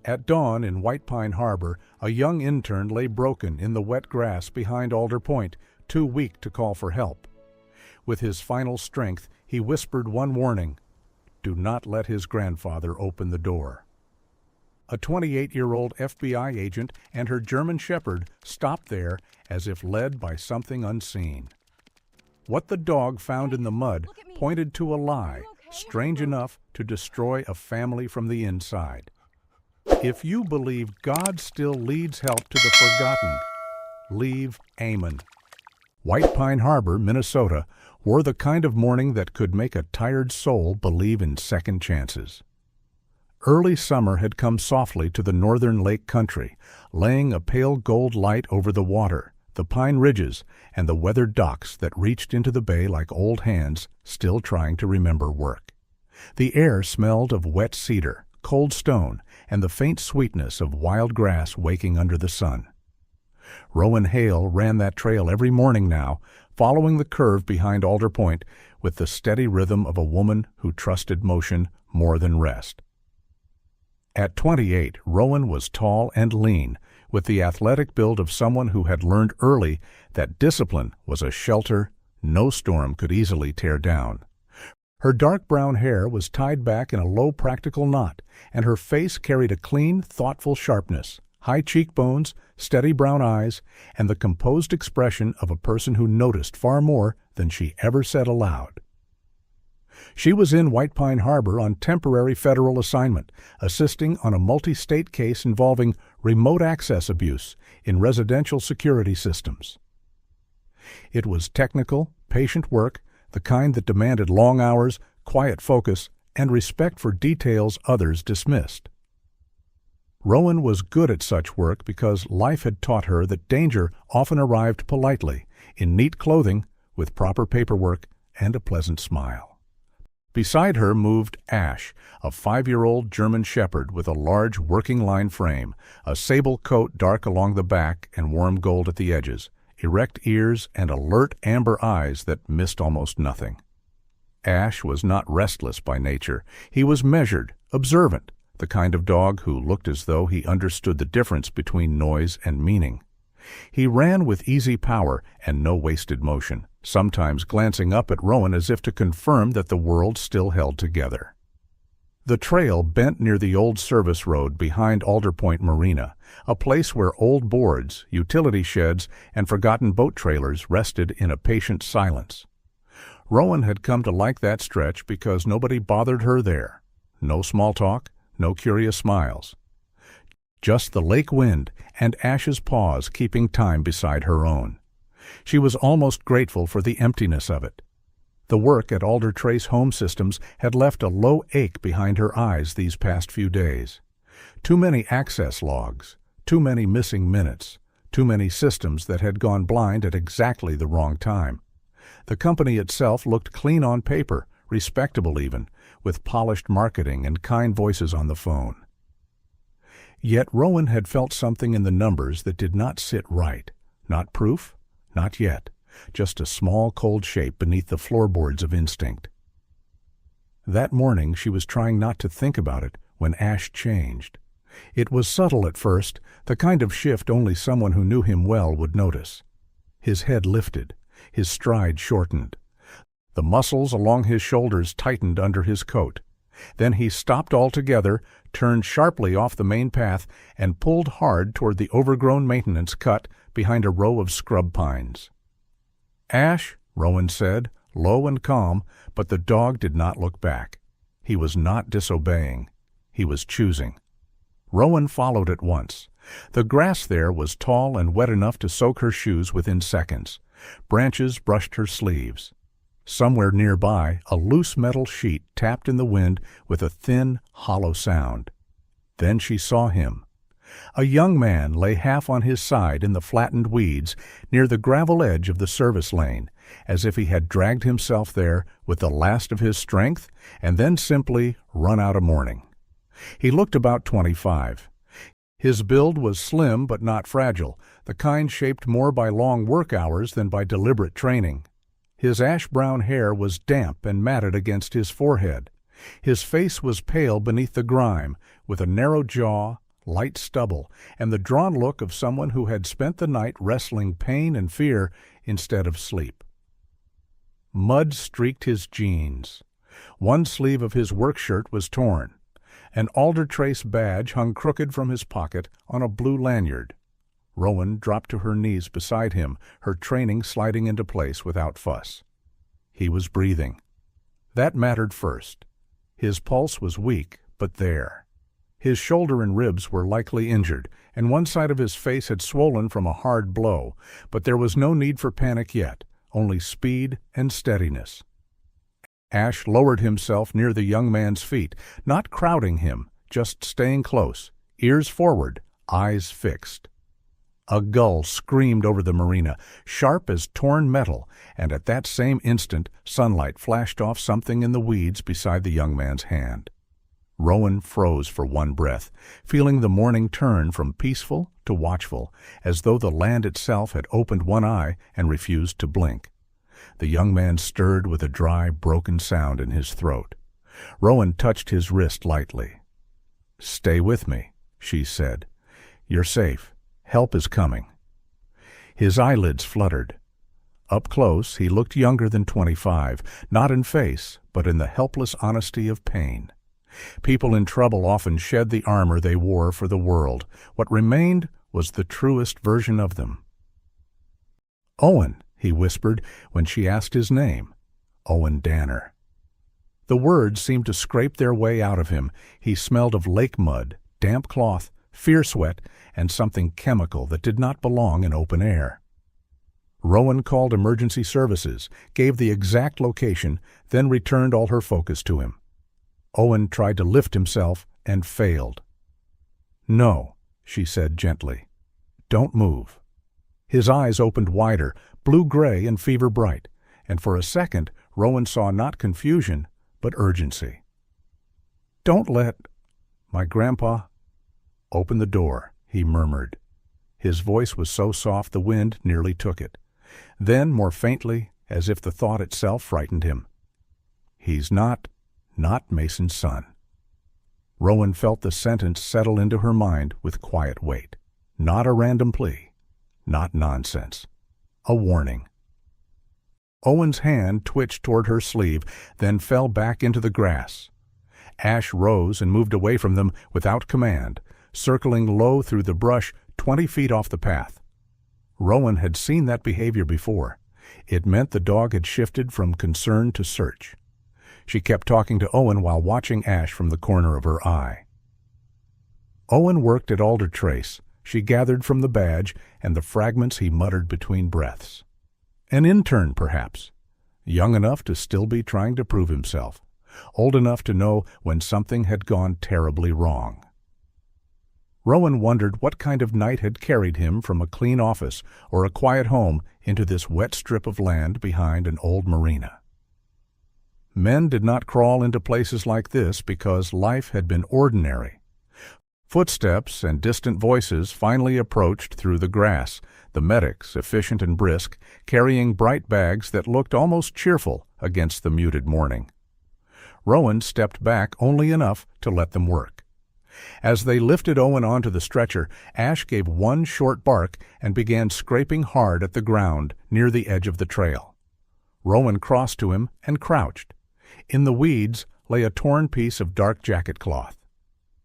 At dawn in White Pine Harbor, a young intern lay broken in the wet grass behind Alder Point, too weak to call for help. With his final strength, he whispered one warning: do not let his grandfather open the door. A 28-year-old FBI agent and her German Shepherd stopped there as if led by something unseen. What the dog found in the mud pointed to a lie, strange enough to destroy a family from the inside. If you believe God still leads help to the forgotten, leave Amen. White Pine Harbor, Minnesota, wore the kind of morning that could make a tired soul believe in second chances. Early summer had come softly to the northern lake country, laying a pale gold light over the water, the pine ridges, and the weathered docks that reached into the bay like old hands still trying to remember work. The air smelled of wet cedar, cold stone, and the faint sweetness of wild grass waking under the sun. Rowan Hale ran that trail every morning now, following the curve behind Alder Point with the steady rhythm of a woman who trusted motion more than rest. At 28, Rowan was tall and lean, with the athletic build of someone who had learned early that discipline was a shelter no storm could easily tear down. Her dark brown hair was tied back in a low practical knot, and her face carried a clean, thoughtful sharpness, high cheekbones, steady brown eyes, and the composed expression of a person who noticed far more than she ever said aloud. She was in White Pine Harbor on temporary federal assignment, assisting on a multi-state case involving remote access abuse in residential security systems. It was technical, patient work, the kind that demanded long hours, quiet focus, and respect for details others dismissed. Rowan was good at such work because life had taught her that danger often arrived politely, in neat clothing, with proper paperwork, and a pleasant smile. Beside her moved Ash, a 5-year-old German Shepherd with a large working-line frame, a sable coat dark along the back and warm gold at the edges, erect ears, and alert amber eyes that missed almost nothing. Ash was not restless by nature. He was measured, observant, the kind of dog who looked as though he understood the difference between noise and meaning. He ran with easy power and no wasted motion, sometimes glancing up at Rowan as if to confirm that the world still held together. The trail bent near the old service road behind Alder Point Marina, a place where old boards, utility sheds, and forgotten boat trailers rested in a patient silence. Rowan had come to like that stretch because nobody bothered her there. No small talk, no curious smiles. Just the lake wind and Ash's paws keeping time beside her own. She was almost grateful for the emptiness of it. The work at Alder Trace Home Systems had left a low ache behind her eyes these past few days. Too many access logs, too many missing minutes, too many systems that had gone blind at exactly the wrong time. The company itself looked clean on paper, respectable even, with polished marketing and kind voices on the phone. Yet Rowan had felt something in the numbers that did not sit right. Not proof, not yet, just a small cold shape beneath the floorboards of instinct. That morning she was trying not to think about it when Ash changed. It was subtle at first, the kind of shift only someone who knew him well would notice. His head lifted, his stride shortened. The muscles along his shoulders tightened under his coat. Then he stopped altogether, turned sharply off the main path, and pulled hard toward the overgrown maintenance cut behind a row of scrub pines. "Ash," Rowan said, low and calm, but the dog did not look back. He was not disobeying. He was choosing. Rowan followed at once. The grass there was tall and wet enough to soak her shoes within seconds. Branches brushed her sleeves. Somewhere nearby, a loose metal sheet tapped in the wind with a thin, hollow sound. Then she saw him. A young man lay half on his side in the flattened weeds near the gravel edge of the service lane, as if he had dragged himself there with the last of his strength and then simply run out a morning. He looked about 25. His build was slim but not fragile, the kind shaped more by long work hours than by deliberate training. His ash-brown hair was damp and matted against his forehead. His face was pale beneath the grime, with a narrow jaw, light stubble, and the drawn look of someone who had spent the night wrestling pain and fear instead of sleep. Mud streaked his jeans. One sleeve of his work shirt was torn. An Alder Trace badge hung crooked from his pocket on a blue lanyard. Rowan dropped to her knees beside him, her training sliding into place without fuss. He was breathing. That mattered first. His pulse was weak, but there. His shoulder and ribs were likely injured, and one side of his face had swollen from a hard blow, but there was no need for panic yet, only speed and steadiness. Ash lowered himself near the young man's feet, not crowding him, just staying close, ears forward, eyes fixed. A gull screamed over the marina, sharp as torn metal, and at that same instant sunlight flashed off something in the weeds beside the young man's hand. Rowan froze for one breath, feeling the morning turn from peaceful to watchful, as though the land itself had opened one eye and refused to blink. The young man stirred with a dry, broken sound in his throat. Rowan touched his wrist lightly. "Stay with me," she said. "You're safe. Help is coming." His eyelids fluttered. Up close, he looked younger than 25, not in face, but in the helpless honesty of pain. People in trouble often shed the armor they wore for the world. What remained was the truest version of them. "Owen," he whispered when she asked his name. Owen Danner. The words seemed to scrape their way out of him. He smelled of lake mud, damp cloth, fear sweat, and something chemical that did not belong in open air. Rowan called emergency services, gave the exact location, then returned all her focus to him. Owen tried to lift himself and failed. "No," she said gently. "Don't move." His eyes opened wider, blue-gray and fever-bright, and for a second Rowan saw not confusion, but urgency. "Don't let my grandpa—" "Open the door," he murmured. His voice was so soft the wind nearly took it. Then, more faintly, as if the thought itself frightened him, "He's not Mason's son." Rowan felt the sentence settle into her mind with quiet weight. Not a random plea. Not nonsense. A warning. Owen's hand twitched toward her sleeve, then fell back into the grass. Ash rose and moved away from them without command, circling low through the brush 20 feet off the path. Rowan had seen that behavior before. It meant the dog had shifted from concern to search. She kept talking to Owen while watching Ash from the corner of her eye. Owen worked at Alder Trace. She gathered from the badge and the fragments he muttered between breaths. An intern, perhaps. Young enough to still be trying to prove himself. Old enough to know when something had gone terribly wrong. Rowan wondered what kind of night had carried him from a clean office or a quiet home into this wet strip of land behind an old marina. Men did not crawl into places like this because life had been ordinary. Footsteps and distant voices finally approached through the grass, the medics, efficient and brisk, carrying bright bags that looked almost cheerful against the muted morning. Rowan stepped back only enough to let them work. As they lifted Owen onto the stretcher, Ash gave one short bark and began scraping hard at the ground near the edge of the trail. Rowan crossed to him and crouched. In the weeds lay a torn piece of dark jacket cloth.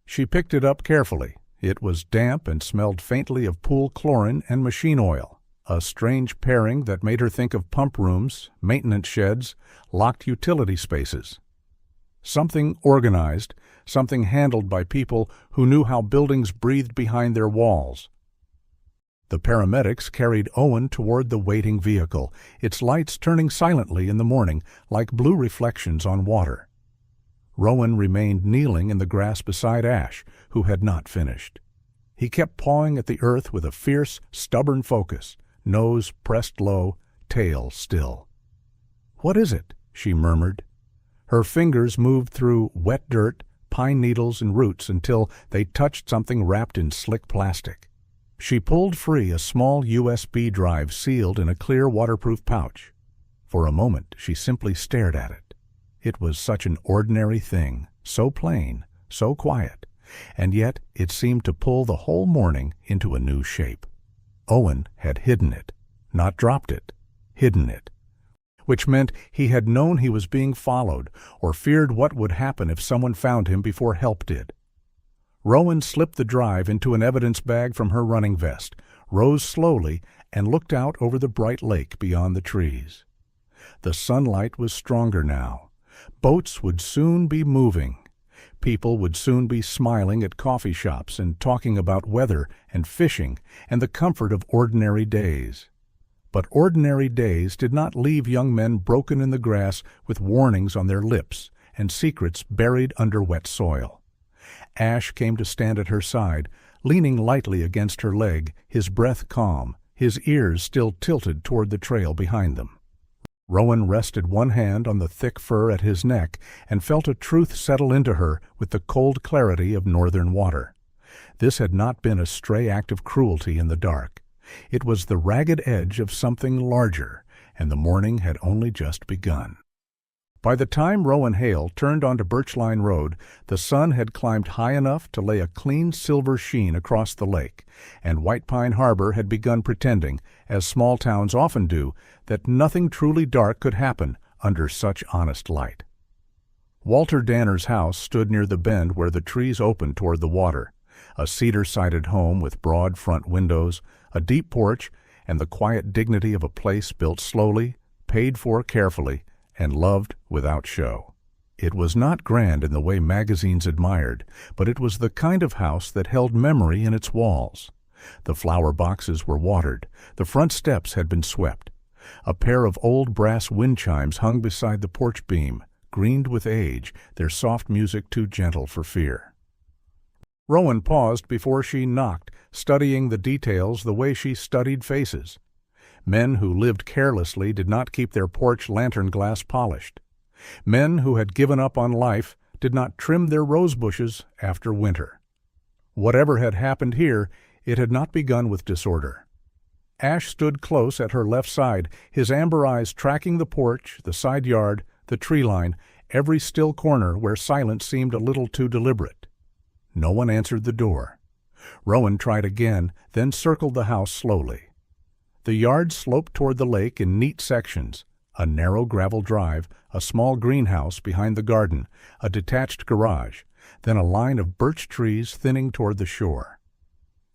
She picked it up carefully. It was damp and smelled faintly of pool chlorine and machine oil, a strange pairing that made her think of pump rooms, maintenance sheds, locked utility spaces. Something organized, something handled by people who knew how buildings breathed behind their walls. The paramedics carried Owen toward the waiting vehicle, its lights turning silently in the morning like blue reflections on water. Rowan remained kneeling in the grass beside Ash, who had not finished. He kept pawing at the earth with a fierce, stubborn focus, nose pressed low, tail still. "What is it?" she murmured. Her fingers moved through wet dirt, pine needles and roots until they touched something wrapped in slick plastic. She pulled free a small USB drive sealed in a clear waterproof pouch. For a moment she simply stared at it. It was such an ordinary thing, so plain, so quiet, And yet it seemed to pull the whole morning into a new shape. Owen had hidden it, not dropped it, hidden it, which meant he had known he was being followed or feared what would happen if someone found him before help did. Rowan slipped the drive into an evidence bag from her running vest, rose slowly, and looked out over the bright lake beyond the trees. The sunlight was stronger now. Boats would soon be moving. People would soon be smiling at coffee shops and talking about weather and fishing and the comfort of ordinary days. But ordinary days did not leave young men broken in the grass with warnings on their lips and secrets buried under wet soil. Ash came to stand at her side, leaning lightly against her leg, his breath calm, his ears still tilted toward the trail behind them. Rowan rested one hand on the thick fur at his neck and felt a truth settle into her with the cold clarity of northern water. This had not been a stray act of cruelty in the dark. It was the ragged edge of something larger, and the morning had only just begun. By the time Rowan Hale turned onto Birchline Road, the sun had climbed high enough to lay a clean silver sheen across the lake, and White Pine Harbor had begun pretending, as small towns often do, that nothing truly dark could happen under such honest light. Walter Danner's house stood near the bend where the trees opened toward the water, a cedar-sided home with broad front windows, a deep porch, and the quiet dignity of a place built slowly, paid for carefully, and loved without show. It was not grand in the way magazines admired, but it was the kind of house that held memory in its walls. The flower boxes were watered, the front steps had been swept. A pair of old brass wind chimes hung beside the porch beam, greened with age, their soft music too gentle for fear. Rowan paused before she knocked, studying the details the way she studied faces. Men who lived carelessly did not keep their porch lantern glass polished. Men who had given up on life did not trim their rose bushes after winter. Whatever had happened here, it had not begun with disorder. Ash stood close at her left side, his amber eyes tracking the porch, the side yard, the tree line, every still corner where silence seemed a little too deliberate. No one answered the door. Rowan tried again, then circled the house slowly. The yard sloped toward the lake in neat sections, a narrow gravel drive, a small greenhouse behind the garden, a detached garage, then a line of birch trees thinning toward the shore.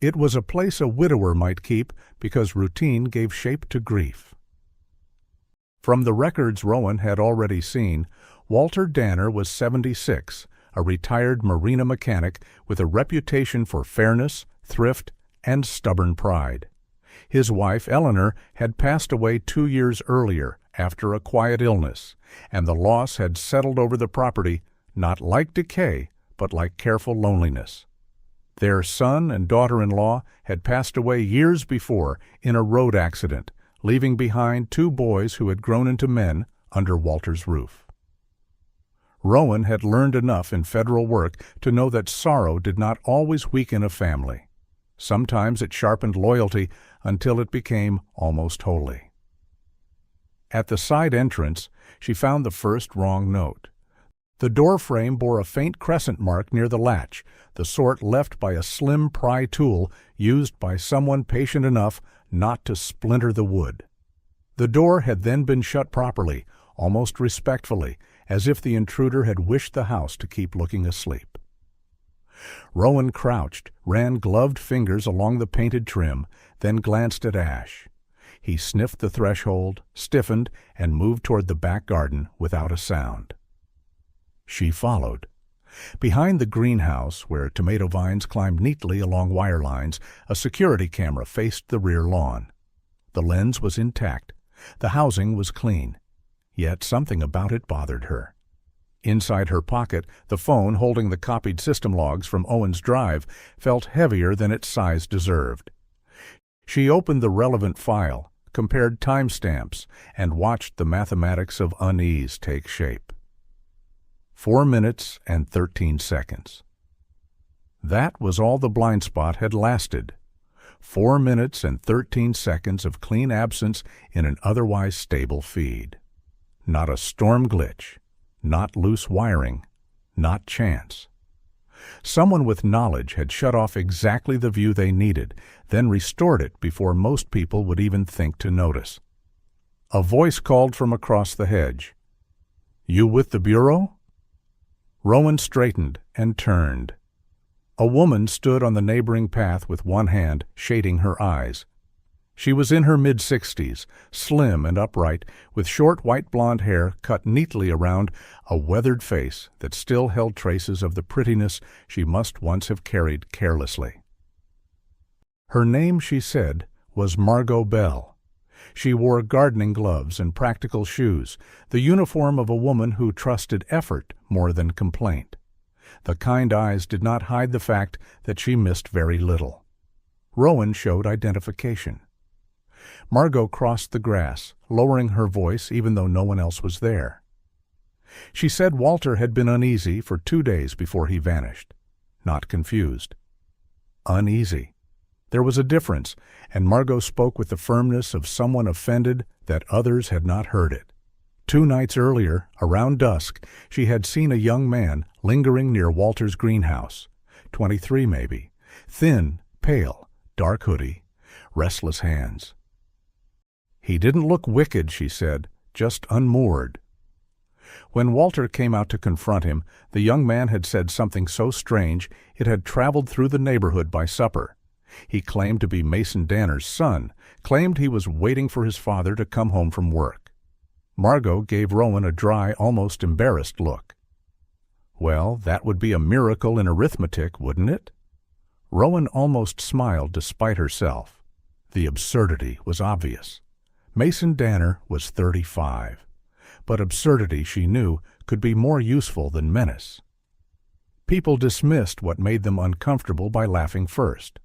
It was a place a widower might keep because routine gave shape to grief. From the records Rowan had already seen, Walter Danner was 76, a retired marina mechanic with a reputation for fairness, thrift, and stubborn pride. His wife, Eleanor, had passed away 2 years earlier after a quiet illness, and the loss had settled over the property, not like decay, but like careful loneliness. Their son and daughter-in-law had passed away years before in a road accident, leaving behind 2 boys who had grown into men under Walter's roof. Rowan had learned enough in federal work to know that sorrow did not always weaken a family. Sometimes it sharpened loyalty until it became almost holy. At the side entrance, she found the first wrong note. The door frame bore a faint crescent mark near the latch, the sort left by a slim pry tool used by someone patient enough not to splinter the wood. The door had then been shut properly, almost respectfully, as if the intruder had wished the house to keep looking asleep. Rowan crouched, ran gloved fingers along the painted trim, then glanced at Ash. He sniffed the threshold, stiffened, and moved toward the back garden without a sound. She followed. Behind the greenhouse, where tomato vines climbed neatly along wire lines, a security camera faced the rear lawn. The lens was intact. The housing was clean. Yet something about it bothered her. Inside her pocket, the phone holding the copied system logs from Owen's drive felt heavier than its size deserved. She opened the relevant file, compared timestamps, and watched the mathematics of unease take shape. 4 minutes and 13 seconds. That was all the blind spot had lasted. 4 minutes and 13 seconds of clean absence in an otherwise stable feed. Not a storm glitch. Not loose wiring, not chance. Someone with knowledge had shut off exactly the view they needed, then restored it before most people would even think to notice. A voice called from across the hedge. "You with the Bureau?" Rowan straightened and turned. A woman stood on the neighboring path with one hand shading her eyes. She was in her mid-60s, slim and upright, with short white blonde hair cut neatly around a weathered face that still held traces of the prettiness she must once have carried carelessly. Her name, she said, was Margot Bell. She wore gardening gloves and practical shoes, the uniform of a woman who trusted effort more than complaint. The kind eyes did not hide the fact that she missed very little. Rowan showed identification. Margot crossed the grass, lowering her voice even though no one else was there. She said Walter had been uneasy for 2 days before he vanished. Not confused. Uneasy. There was a difference, and Margot spoke with the firmness of someone offended that others had not heard it. 2 nights earlier, around dusk, she had seen a young man lingering near Walter's greenhouse, 23 maybe, thin, pale, dark hoodie, restless hands. He didn't look wicked, she said, just unmoored. When Walter came out to confront him, the young man had said something so strange it had traveled through the neighborhood by supper. He claimed to be Mason Danner's son, claimed he was waiting for his father to come home from work. Margot gave Rowan a dry, almost embarrassed look. Well, that would be a miracle in arithmetic, wouldn't it? Rowan almost smiled despite herself. The absurdity was obvious. Mason Danner was 35. But absurdity, she knew, could be more useful than menace. People dismissed what made them uncomfortable by laughing first.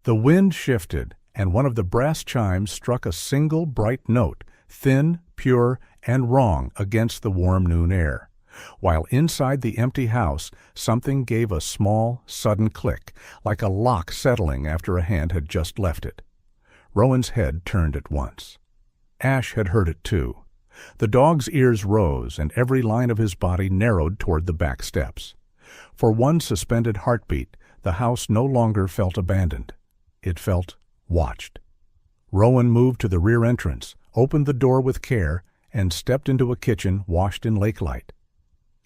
The wind shifted, and one of the brass chimes struck a single bright note, thin, pure, and wrong against the warm noon air, while inside the empty house something gave a small, sudden click, like a lock settling after a hand had just left it. Rowan's head turned at once. Ash had heard it too. The dog's ears rose, and every line of his body narrowed toward the back steps. For one suspended heartbeat, the house no longer felt abandoned. It felt watched. Rowan moved to the rear entrance, opened the door with care, and stepped into a kitchen washed in lake light.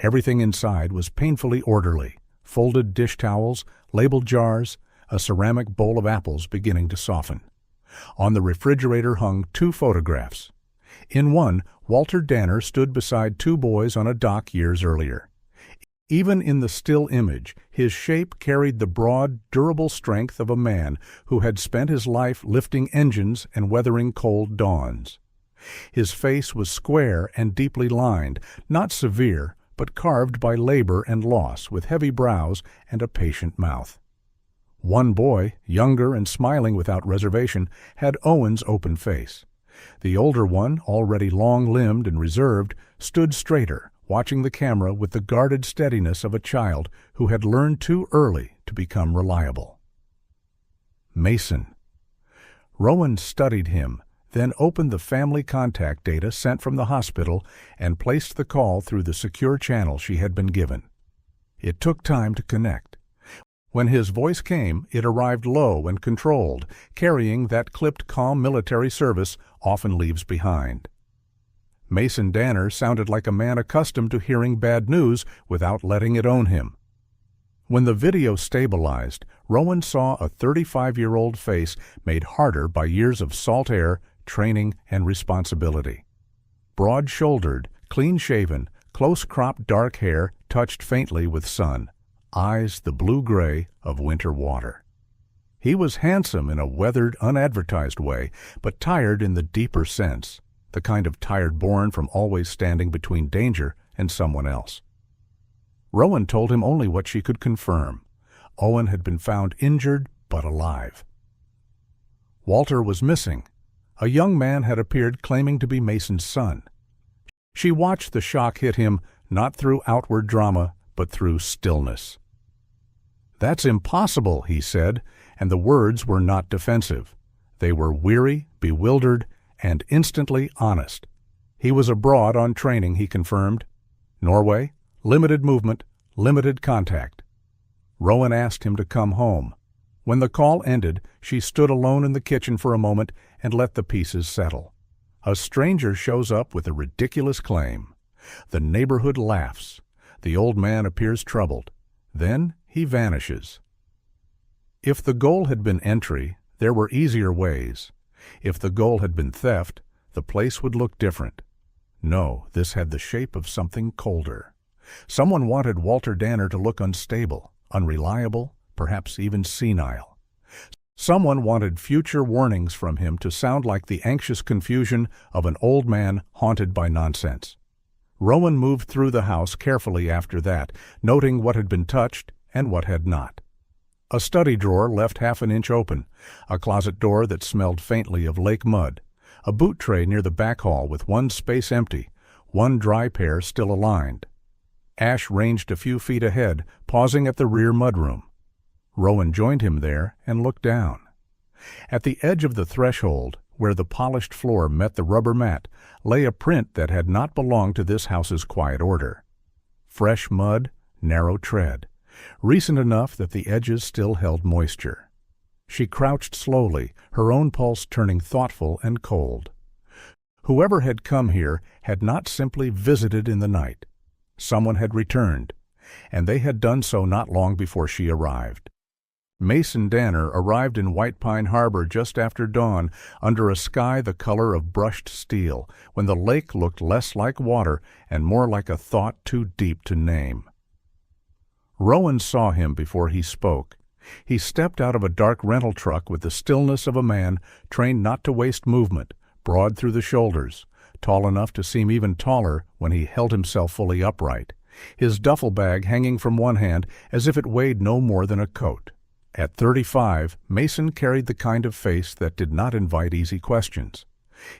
Everything inside was painfully orderly: folded dish towels, labeled jars, a ceramic bowl of apples beginning to soften. On the refrigerator hung 2 photographs. In one, Walter Danner stood beside 2 boys on a dock years earlier. Even in the still image, his shape carried the broad, durable strength of a man who had spent his life lifting engines and weathering cold dawns. His face was square and deeply lined, not severe, but carved by labor and loss, with heavy brows and a patient mouth. One boy, younger and smiling without reservation, had Owen's open face. The older one, already long-limbed and reserved, stood straighter, watching the camera with the guarded steadiness of a child who had learned too early to become reliable. Mason. Rowan studied him, then opened the family contact data sent from the hospital and placed the call through the secure channel she had been given. It took time to connect. When his voice came, it arrived low and controlled, carrying that clipped calm military service often leaves behind. Mason Danner sounded like a man accustomed to hearing bad news without letting it own him. When the video stabilized, Rowan saw a 35-year-old face made harder by years of salt air, training, and responsibility. Broad-shouldered, clean-shaven, close-cropped dark hair touched faintly with sun, eyes the blue-gray of winter water. He was handsome in a weathered, unadvertised way, but tired in the deeper sense, the kind of tired born from always standing between danger and someone else. Rowan told him only what she could confirm. Owen had been found injured but alive. Walter was missing. A young man had appeared claiming to be Mason's son. She watched the shock hit him, not through outward drama, but through stillness. "That's impossible," he said, and the words were not defensive. They were weary, bewildered, and instantly honest. He was abroad on training, he confirmed. Norway, limited movement, limited contact. Rowan asked him to come home. When the call ended, she stood alone in the kitchen for a moment and let the pieces settle. A stranger shows up with a ridiculous claim. The neighborhood laughs. The old man appears troubled. Then he vanishes. If the goal had been entry, there were easier ways. If the goal had been theft, the place would look different. No, this had the shape of something colder. Someone wanted Walter Danner to look unstable, unreliable, perhaps even senile. Someone wanted future warnings from him to sound like the anxious confusion of an old man haunted by nonsense. Rowan moved through the house carefully after that, noting what had been touched and what had not. A study drawer left half an inch open, a closet door that smelled faintly of lake mud, a boot tray near the back hall with one space empty, one dry pair still aligned. Ash ranged a few feet ahead, pausing at the rear mudroom. Rowan joined him there and looked down. At the edge of the threshold, where the polished floor met the rubber mat, lay a print that had not belonged to this house's quiet order. Fresh mud, narrow tread, recent enough that the edges still held moisture. She crouched slowly, her own pulse turning thoughtful and cold. Whoever had come here had not simply visited in the night. Someone had returned, and they had done so not long before she arrived. Mason Danner arrived in White Pine Harbor just after dawn under a sky the color of brushed steel, when the lake looked less like water and more like a thought too deep to name. Rowan saw him before he spoke. He stepped out of a dark rental truck with the stillness of a man trained not to waste movement, broad through the shoulders, tall enough to seem even taller when he held himself fully upright, his duffel bag hanging from one hand as if it weighed no more than a coat. At 35, Mason carried the kind of face that did not invite easy questions.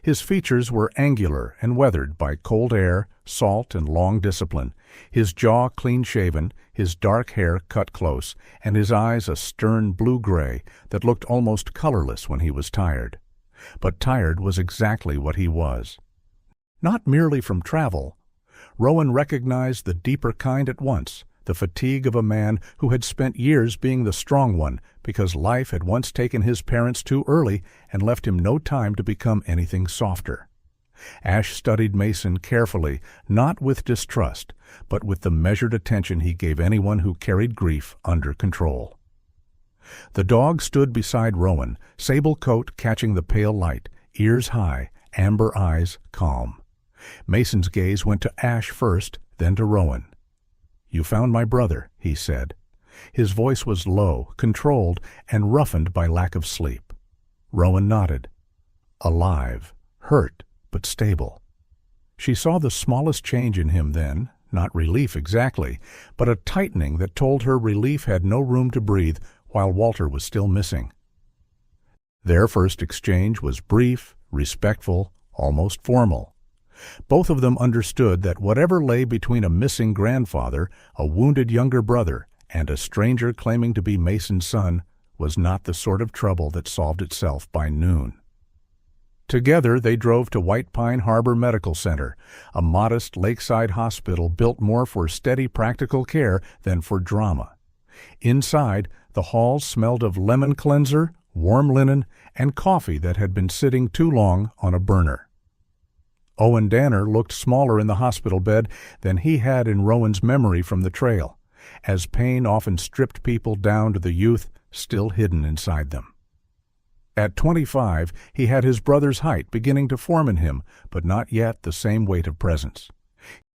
His features were angular and weathered by cold air, salt, and long discipline, his jaw clean-shaven, his dark hair cut close, and his eyes a stern blue-gray that looked almost colorless when he was tired. But tired was exactly what he was. Not merely from travel. Rowan recognized the deeper kind at once, the fatigue of a man who had spent years being the strong one because life had once taken his parents too early and left him no time to become anything softer. Ash studied Mason carefully, not with distrust, but with the measured attention he gave anyone who carried grief under control. The dog stood beside Rowan, sable coat catching the pale light, ears high, amber eyes calm. Mason's gaze went to Ash first, then to Rowan. "You found my brother," he said. His voice was low, controlled, and roughened by lack of sleep. Rowan nodded. Alive, hurt, but stable. She saw the smallest change in him then, not relief exactly, but a tightening that told her relief had no room to breathe while Walter was still missing. Their first exchange was brief, respectful, almost formal. Both of them understood that whatever lay between a missing grandfather, a wounded younger brother, and a stranger claiming to be Mason's son was not the sort of trouble that solved itself by noon. Together they drove to White Pine Harbor Medical Center, a modest lakeside hospital built more for steady practical care than for drama. Inside, the halls smelled of lemon cleanser, warm linen, and coffee that had been sitting too long on a burner. Owen Danner looked smaller in the hospital bed than he had in Rowan's memory from the trail, as pain often stripped people down to the youth still hidden inside them. At 25, he had his brother's height beginning to form in him, but not yet the same weight of presence.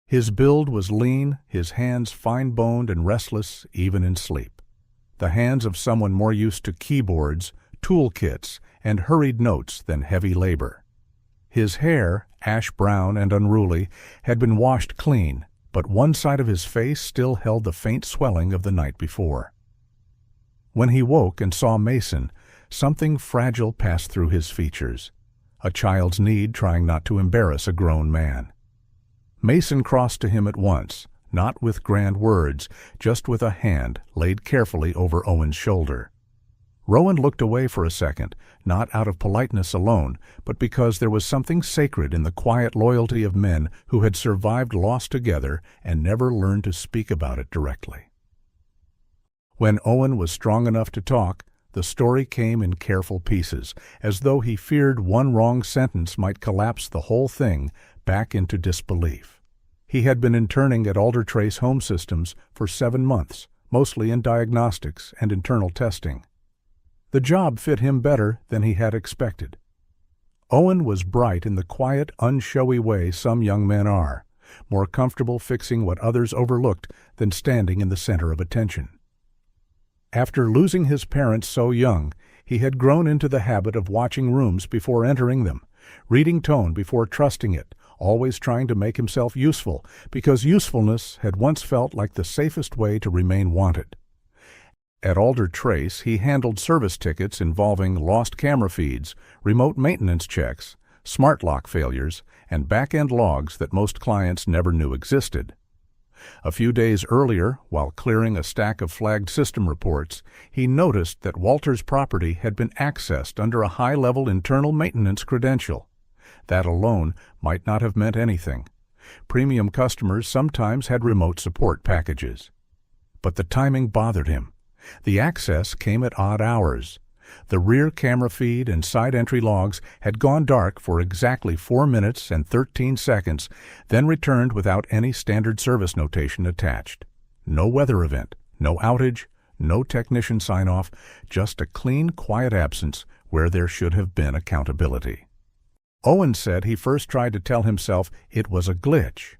His build was lean, his hands fine-boned and restless even in sleep, the hands of someone more used to keyboards, toolkits, and hurried notes than heavy labor. His hair, ash-brown and unruly, had been washed clean, but one side of his face still held the faint swelling of the night before. When he woke and saw Mason, something fragile passed through his features, a child's need trying not to embarrass a grown man. Mason crossed to him at once, not with grand words, just with a hand laid carefully over Owen's shoulder. Rowan looked away for a second, not out of politeness alone, but because there was something sacred in the quiet loyalty of men who had survived loss together and never learned to speak about it directly. When Owen was strong enough to talk, the story came in careful pieces, as though he feared one wrong sentence might collapse the whole thing back into disbelief. He had been interning at Alder Trace Home Systems for 7 months, mostly in diagnostics and internal testing. The job fit him better than he had expected. Owen was bright in the quiet, unshowy way some young men are, more comfortable fixing what others overlooked than standing in the center of attention. After losing his parents so young, he had grown into the habit of watching rooms before entering them, reading tone before trusting it, always trying to make himself useful, because usefulness had once felt like the safest way to remain wanted. At Alder Trace, he handled service tickets involving lost camera feeds, remote maintenance checks, smart lock failures, and back-end logs that most clients never knew existed. A few days earlier, while clearing a stack of flagged system reports, he noticed that Walter's property had been accessed under a high-level internal maintenance credential. That alone might not have meant anything. Premium customers sometimes had remote support packages. But the timing bothered him. The access came at odd hours. The rear camera feed and side entry logs had gone dark for exactly 4 minutes and 13 seconds, then returned without any standard service notation attached. No weather event, no outage, no technician sign-off, just a clean, quiet absence where there should have been accountability. Owen said he first tried to tell himself it was a glitch.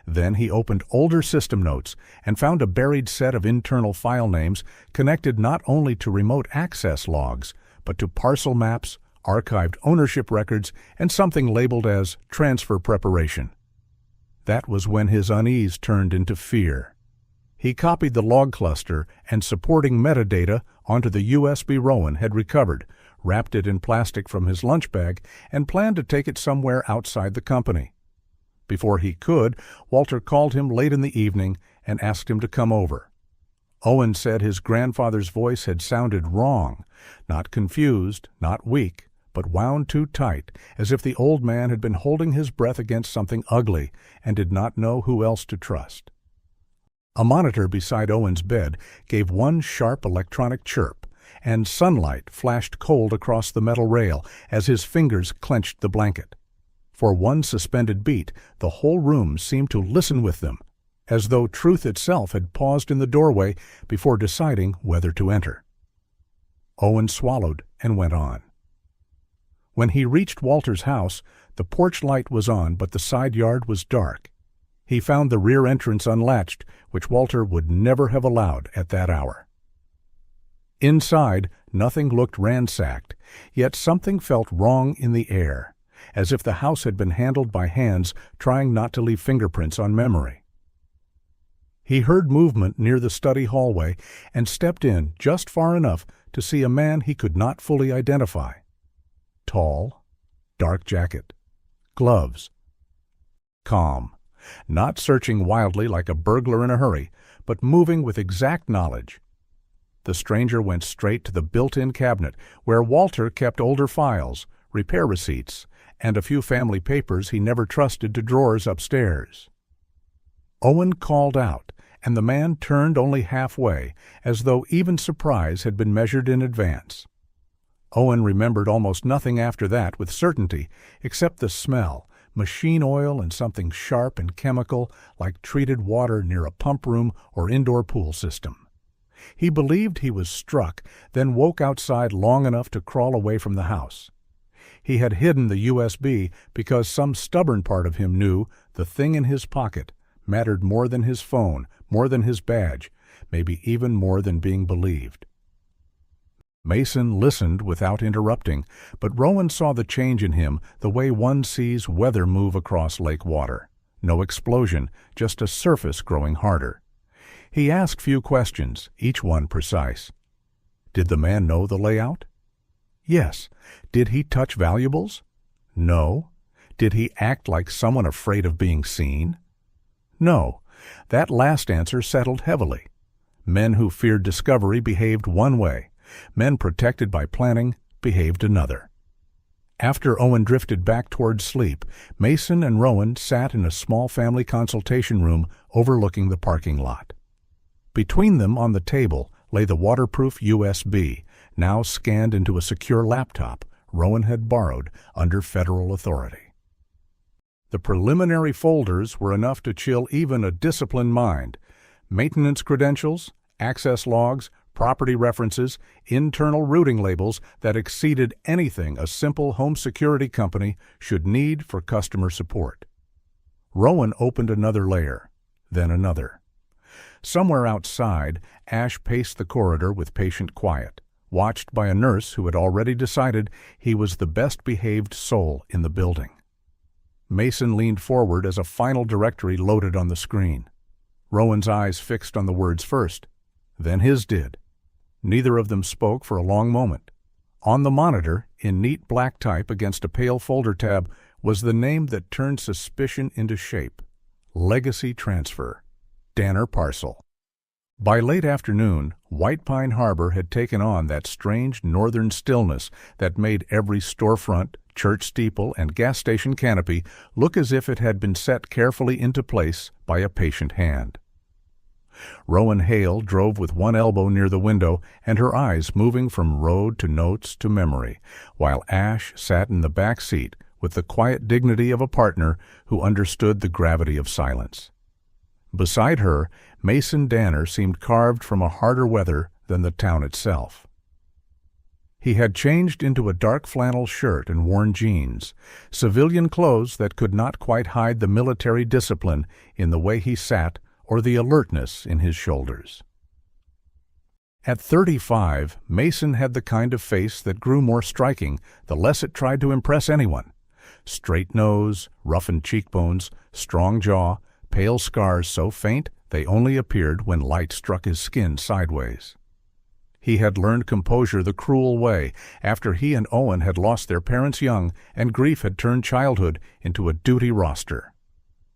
Then he opened older system notes and found a buried set of internal file names connected not only to remote access logs, but to parcel maps, archived ownership records, and something labeled as transfer preparation. That was when his unease turned into fear. He copied the log cluster and supporting metadata onto the USB Rowan had recovered, wrapped it in plastic from his lunch bag, and planned to take it somewhere outside the company. Before he could, Walter called him late in the evening and asked him to come over. Owen said his grandfather's voice had sounded wrong, not confused, not weak, but wound too tight, as if the old man had been holding his breath against something ugly and did not know who else to trust. A monitor beside Owen's bed gave one sharp electronic chirp, and sunlight flashed cold across the metal rail as his fingers clenched the blanket. For one suspended beat, the whole room seemed to listen with them, as though truth itself had paused in the doorway before deciding whether to enter. Owen swallowed and went on. When he reached Walter's house, the porch light was on, but the side yard was dark. He found the rear entrance unlatched, which Walter would never have allowed at that hour. Inside, nothing looked ransacked, yet something felt wrong in the air, as if the house had been handled by hands trying not to leave fingerprints on memory. He heard movement near the study hallway and stepped in just far enough to see a man he could not fully identify. Tall, dark jacket, gloves. Calm, not searching wildly like a burglar in a hurry, but moving with exact knowledge. The stranger went straight to the built-in cabinet where Walter kept older files, repair receipts, and a few family papers he never trusted to drawers upstairs. Owen called out, and the man turned only halfway, as though even surprise had been measured in advance. Owen remembered almost nothing after that with certainty, except the smell, machine oil and something sharp and chemical like treated water near a pump room or indoor pool system. He believed he was struck, then woke outside long enough to crawl away from the house. He had hidden the USB because some stubborn part of him knew the thing in his pocket mattered more than his phone, more than his badge, maybe even more than being believed. Mason listened without interrupting, but Rowan saw the change in him the way one sees weather move across lake water. No explosion, just a surface growing harder. He asked few questions, each one precise. Did the man know the layout? Yes. Did he touch valuables? No. Did he act like someone afraid of being seen? No. That last answer settled heavily. Men who feared discovery behaved one way. Men protected by planning behaved another. After Owen drifted back toward sleep, Mason and Rowan sat in a small family consultation room overlooking the parking lot. Between them on the table lay the waterproof USB, now scanned into a secure laptop Rowan had borrowed under federal authority. The preliminary folders were enough to chill even a disciplined mind. Maintenance credentials, access logs, property references, internal routing labels that exceeded anything a simple home security company should need for customer support. Rowan opened another layer, then another. Somewhere outside, Ash paced the corridor with patient quiet, watched by a nurse who had already decided he was the best-behaved soul in the building. Mason leaned forward as a final directory loaded on the screen. Rowan's eyes fixed on the words first, then his did. Neither of them spoke for a long moment. On the monitor, in neat black type against a pale folder tab, was the name that turned suspicion into shape. Legacy Transfer. Danner Parcel. By late afternoon, White Pine Harbor had taken on that strange northern stillness that made every storefront, church steeple, and gas station canopy look as if it had been set carefully into place by a patient hand. Rowan Hale drove with one elbow near the window and her eyes moving from road to notes to memory, while Ash sat in the back seat with the quiet dignity of a partner who understood the gravity of silence. Beside her, Mason Danner seemed carved from a harder weather than the town itself. He had changed into a dark flannel shirt and worn jeans, civilian clothes that could not quite hide the military discipline in the way he sat or the alertness in his shoulders. At 35, Mason had the kind of face that grew more striking the less it tried to impress anyone. Straight nose, roughened cheekbones, strong jaw, pale scars so faint they only appeared when light struck his skin sideways. He had learned composure the cruel way after he and Owen had lost their parents young and grief had turned childhood into a duty roster.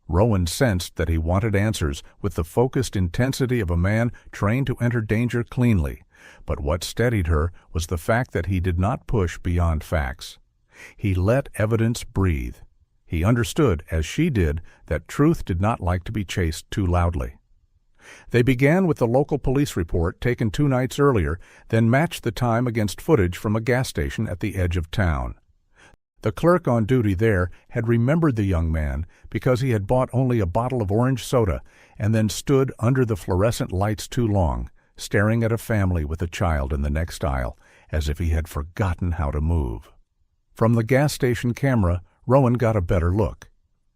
Rowan sensed that he wanted answers with the focused intensity of a man trained to enter danger cleanly, but what steadied her was the fact that he did not push beyond facts. He let evidence breathe. He understood, as she did, that truth did not like to be chased too loudly. They began with the local police report taken 2 nights earlier, then matched the time against footage from a gas station at the edge of town. The clerk on duty there had remembered the young man because he had bought only a bottle of orange soda and then stood under the fluorescent lights too long, staring at a family with a child in the next aisle, as if he had forgotten how to move. From the gas station camera, Rowan got a better look.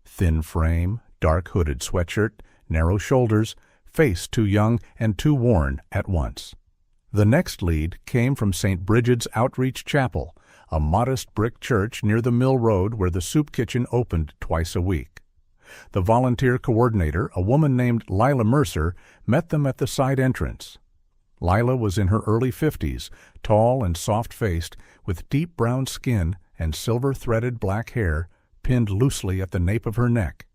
Thin frame, dark hooded sweatshirt, narrow shoulders, face too young and too worn at once. The next lead came from St. Bridget's Outreach Chapel, a modest brick church near the Mill Road where the soup kitchen opened twice a week. The volunteer coordinator, a woman named Lila Mercer, met them at the side entrance. Lila was in her early 50s, tall and soft-faced, with deep brown skin and silver-threaded black hair pinned loosely at the nape of her neck.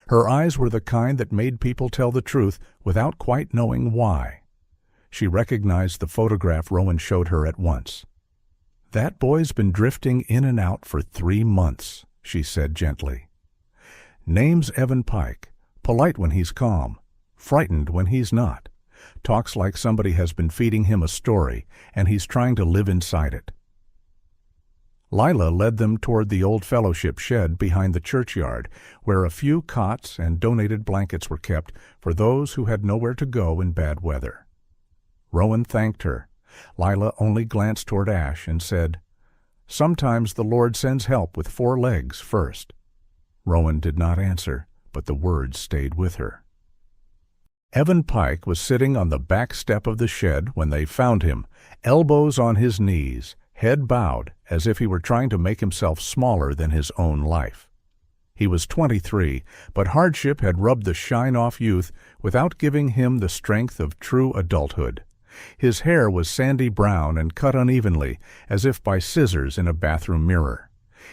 Her eyes were the kind that made people tell the truth without quite knowing why. She recognized the photograph Rowan showed her at once. "That boy's been drifting in and out for 3 months," she said gently. "Name's Evan Pike, polite when he's calm, frightened when he's not. Talks like somebody has been feeding him a story, and he's trying to live inside it." Lila led them toward the old fellowship shed behind the churchyard, where a few cots and donated blankets were kept for those who had nowhere to go in bad weather. Rowan thanked her. Lila only glanced toward Ash and said, "Sometimes the Lord sends help with 4 legs first." Rowan did not answer, but the words stayed with her. Evan Pike was sitting on the back step of the shed when they found him, elbows on his knees, head bowed, as if he were trying to make himself smaller than his own life. He was 23, but hardship had rubbed the shine off youth without giving him the strength of true adulthood. His hair was sandy brown and cut unevenly, as if by scissors in a bathroom mirror.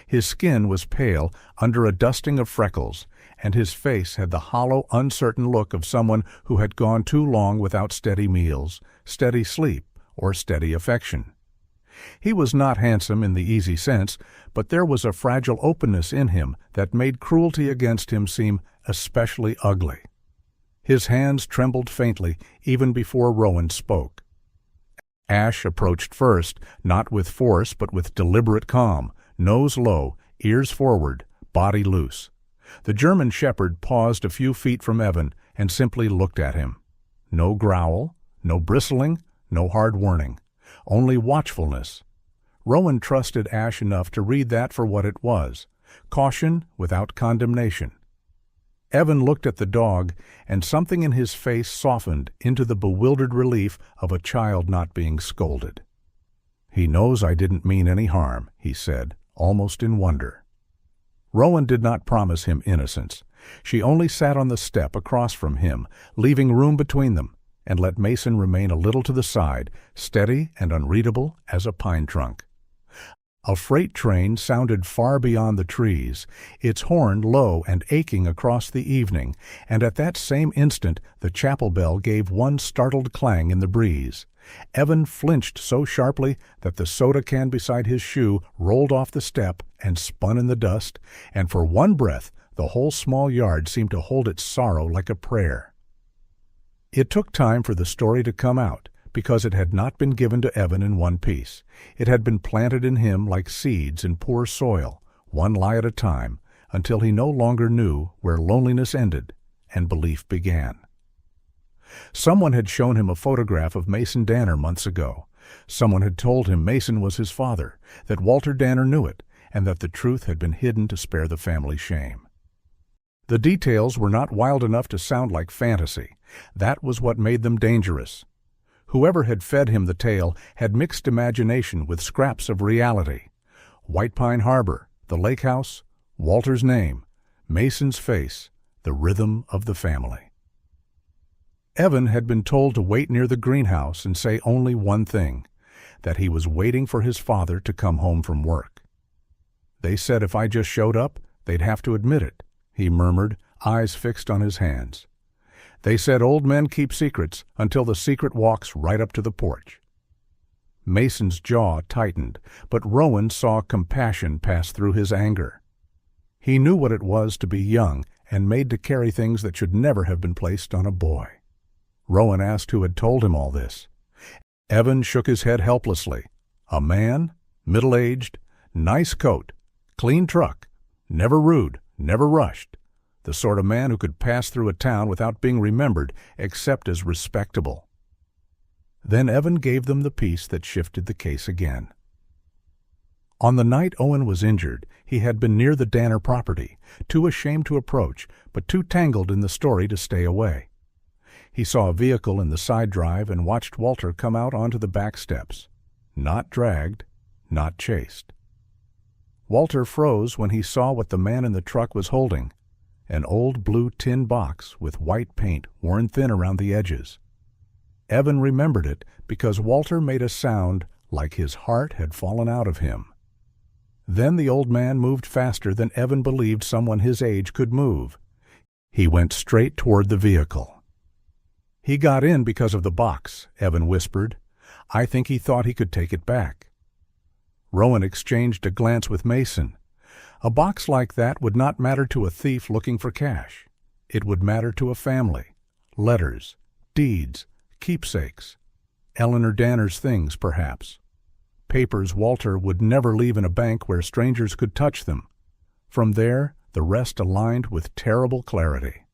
His skin was pale under a dusting of freckles, and his face had the hollow, uncertain look of someone who had gone too long without steady meals, steady sleep, or steady affection. He was not handsome in the easy sense, but there was a fragile openness in him that made cruelty against him seem especially ugly. His hands trembled faintly even before Rowan spoke. Ash approached first, not with force but with deliberate calm, nose low, ears forward, body loose. The German shepherd paused a few feet from Evan and simply looked at him. No growl, no bristling, no hard warning, only watchfulness. Rowan trusted Ash enough to read that for what it was, caution without condemnation. Evan looked at the dog, and something in his face softened into the bewildered relief of a child not being scolded. "He knows I didn't mean any harm," he said, almost in wonder. Rowan did not promise him innocence. She only sat on the step across from him, leaving room between them, and let Mason remain a little to the side, steady and unreadable as a pine trunk. A freight train sounded far beyond the trees, its horn low and aching across the evening, and at that same instant the chapel bell gave one startled clang in the breeze. Evan flinched so sharply that the soda can beside his shoe rolled off the step and spun in the dust, and for one breath the whole small yard seemed to hold its sorrow like a prayer. It took time for the story to come out, because it had not been given to Evan in one piece. It had been planted in him like seeds in poor soil, one lie at a time, until he no longer knew where loneliness ended and belief began. Someone had shown him a photograph of Mason Danner months ago. Someone had told him Mason was his father, that Walter Danner knew it, and that the truth had been hidden to spare the family shame. The details were not wild enough to sound like fantasy. That was what made them dangerous. Whoever had fed him the tale had mixed imagination with scraps of reality. White Pine Harbor, the lake house, Walter's name, Mason's face, the rhythm of the family. Evan had been told to wait near the greenhouse and say only one thing, that he was waiting for his father to come home from work. "They said if I just showed up, they'd have to admit it," he murmured, eyes fixed on his hands. "They said old men keep secrets until the secret walks right up to the porch." Mason's jaw tightened, but Rowan saw compassion pass through his anger. He knew what it was to be young and made to carry things that should never have been placed on a boy. Rowan asked who had told him all this. Evan shook his head helplessly. A man, middle-aged, nice coat, clean truck, never rude, never rushed. The sort of man who could pass through a town without being remembered except as respectable. Then Evan gave them the piece that shifted the case again. On the night Owen was injured, he had been near the Danner property, too ashamed to approach, but too tangled in the story to stay away. He saw a vehicle in the side drive and watched Walter come out onto the back steps. Not dragged, not chased. Walter froze when he saw what the man in the truck was holding. An old blue tin box with white paint worn thin around the edges. Evan remembered it because Walter made a sound like his heart had fallen out of him. Then the old man moved faster than Evan believed someone his age could move. He went straight toward the vehicle. "He got in because of the box," Evan whispered. "I think he thought he could take it back." Rowan exchanged a glance with Mason. A box like that would not matter to a thief looking for cash. It would matter to a family. Letters, deeds, keepsakes. Eleanor Danner's things, perhaps. Papers Walter would never leave in a bank where strangers could touch them. From there, the rest aligned with terrible clarity.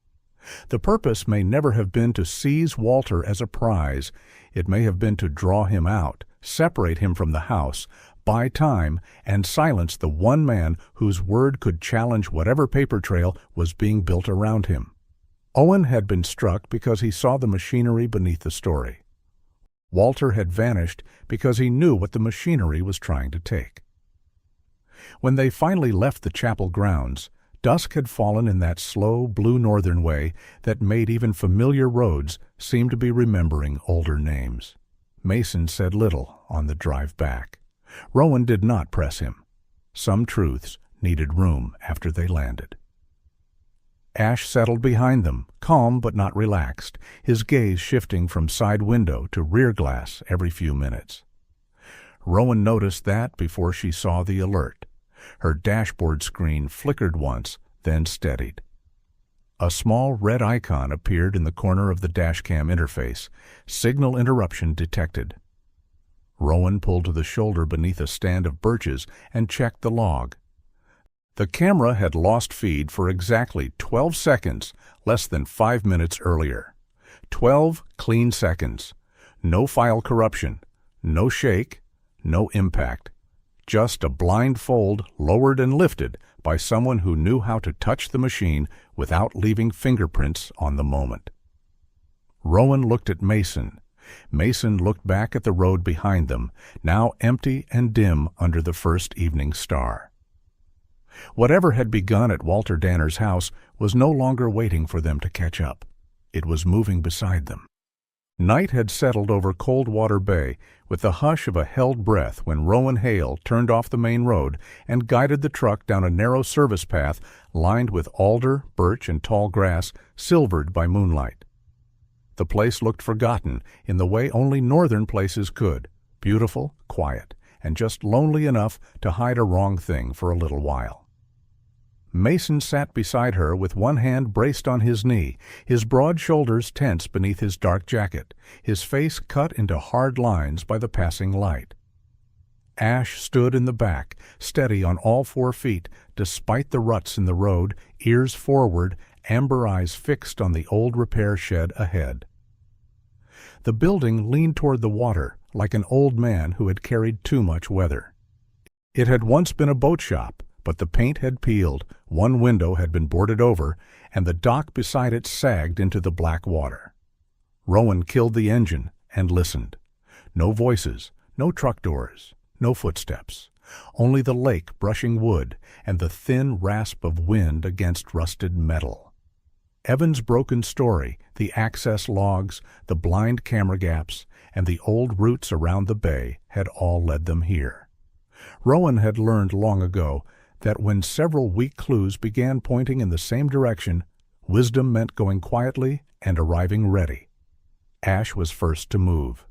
The purpose may never have been to seize Walter as a prize. It may have been to draw him out, separate him from the house, buy time, and silence the one man whose word could challenge whatever paper trail was being built around him. Owen had been struck because he saw the machinery beneath the story. Walter had vanished because he knew what the machinery was trying to take. When they finally left the chapel grounds, dusk had fallen in that slow, blue northern way that made even familiar roads seem to be remembering older names. Mason said little on the drive back. Rowan did not press him. Some truths needed room after they landed. Ash settled behind them, calm but not relaxed, his gaze shifting from side window to rear glass every few minutes. Rowan noticed that before she saw the alert. Her dashboard screen flickered once, then steadied. A small red icon appeared in the corner of the dashcam interface. Signal interruption detected. Rowan pulled to the shoulder beneath a stand of birches and checked the log. The camera had lost feed for exactly 12 seconds, less than 5 minutes earlier. 12 clean seconds. No file corruption, no shake, no impact. Just a blind fold lowered and lifted by someone who knew how to touch the machine without leaving fingerprints on the moment. Rowan looked at Mason. Mason looked back at the road behind them, now empty and dim under the first evening star. Whatever had begun at Walter Danner's house was no longer waiting for them to catch up. It was moving beside them. Night had settled over Coldwater Bay with the hush of a held breath when Rowan Hale turned off the main road and guided the truck down a narrow service path lined with alder, birch, and tall grass silvered by moonlight. The place looked forgotten in the way only northern places could, beautiful, quiet, and just lonely enough to hide a wrong thing for a little while. Mason sat beside her with one hand braced on his knee, his broad shoulders tense beneath his dark jacket, his face cut into hard lines by the passing light. Ash stood in the back, steady on all 4 feet, despite the ruts in the road, ears forward, amber eyes fixed on the old repair shed ahead. The building leaned toward the water, like an old man who had carried too much weather. It had once been a boat shop, but the paint had peeled, one window had been boarded over, and the dock beside it sagged into the black water. Rowan killed the engine and listened. No voices, no truck doors, no footsteps, only the lake brushing wood and the thin rasp of wind against rusted metal. Evan's broken story, the access logs, the blind camera gaps, and the old routes around the bay had all led them here. Rowan had learned long ago that when several weak clues began pointing in the same direction, wisdom meant going quietly and arriving ready. Ash was first to move.